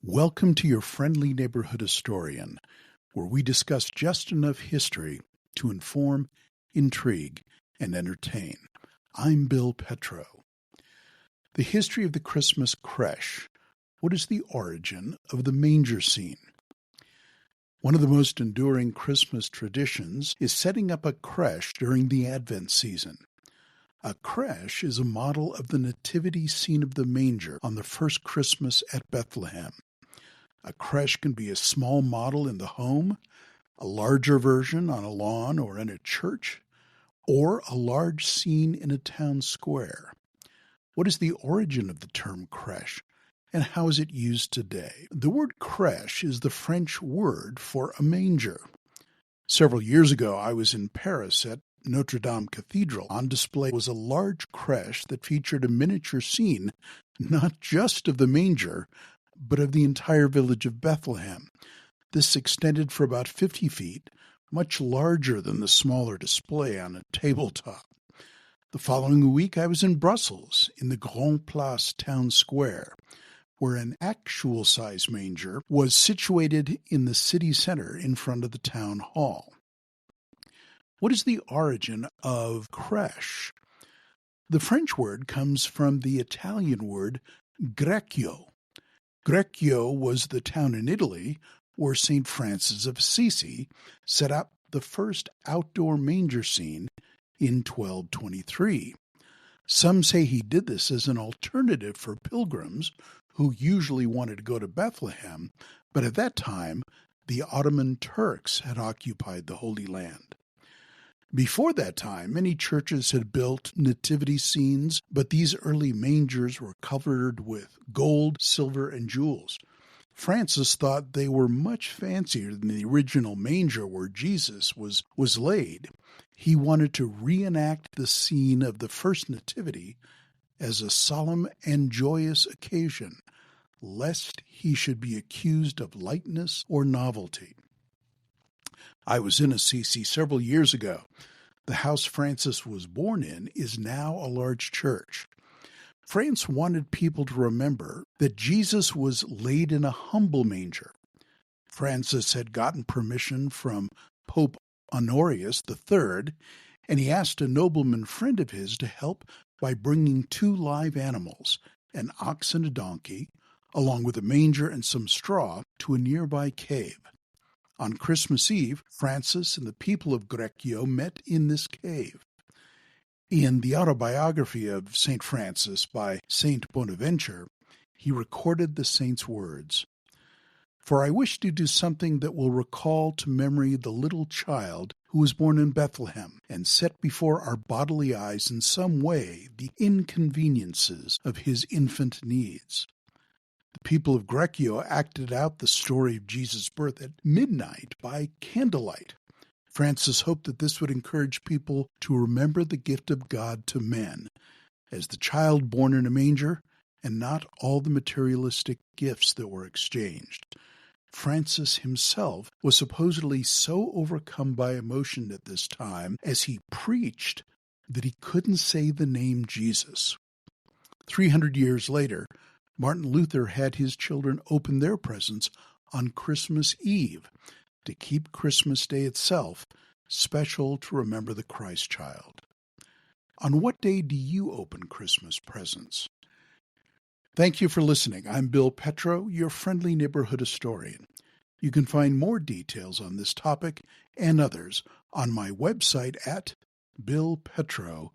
Welcome to your friendly neighborhood historian, where we discuss just enough history to inform, intrigue, and entertain. I'm Bill Petro. The history of the Christmas creche. What is the origin of the manger scene? One of the most enduring Christmas traditions is setting up a creche during the Advent season. A creche is a model of the nativity scene of the manger on the first Christmas at Bethlehem. A creche can be a small model in the home, a larger version on a lawn or in a church, or a large scene in a town square. What is the origin of the term creche, and how is it used today? The word creche is the French word for a manger. Several years ago, I was in Paris at Notre Dame Cathedral. On display was a large creche that featured a miniature scene, not just of the manger, but of the entire village of Bethlehem. This extended for about 50 feet, much larger than the smaller display on a tabletop. The following week I was in Brussels, in the Grand Place town square, where an actual-size manger was situated in the city center in front of the town hall. What is the origin of creche? The French word comes from the Italian word Greccio. Greccio was the town in Italy where St. Francis of Assisi set up the first outdoor manger scene in 1223. Some say he did this as an alternative for pilgrims who usually wanted to go to Bethlehem, but at that time the Ottoman Turks had occupied the Holy Land. Before that time, many churches had built nativity scenes, but these early mangers were covered with gold, silver, and jewels. Francis thought they were much fancier than the original manger where Jesus was laid. He wanted to reenact the scene of the first nativity as a solemn and joyous occasion, lest he should be accused of lightness or novelty. I was in Assisi several years ago. The house Francis was born in is now a large church. France wanted people to remember that Jesus was laid in a humble manger. Francis had gotten permission from Pope Honorius III, and he asked a nobleman friend of his to help by bringing 2 live animals, an ox and a donkey, along with a manger and some straw, to a nearby cave. On Christmas Eve, Francis and the people of Greccio met in this cave. In the autobiography of St. Francis by St. Bonaventure, he recorded the saint's words, "For I wish to do something that will recall to memory the little child who was born in Bethlehem, and set before our bodily eyes in some way the inconveniences of his infant needs." The people of Greccio acted out the story of Jesus' birth at midnight by candlelight. Francis hoped that this would encourage people to remember the gift of God to men as the child born in a manger and not all the materialistic gifts that were exchanged. Francis himself was supposedly so overcome by emotion at this time as he preached that he couldn't say the name Jesus. 300 years later, Martin Luther had his children open their presents on Christmas Eve to keep Christmas Day itself special to remember the Christ child. On what day do you open Christmas presents? Thank you for listening. I'm Bill Petro, your friendly neighborhood historian. You can find more details on this topic and others on my website at billpetro.com.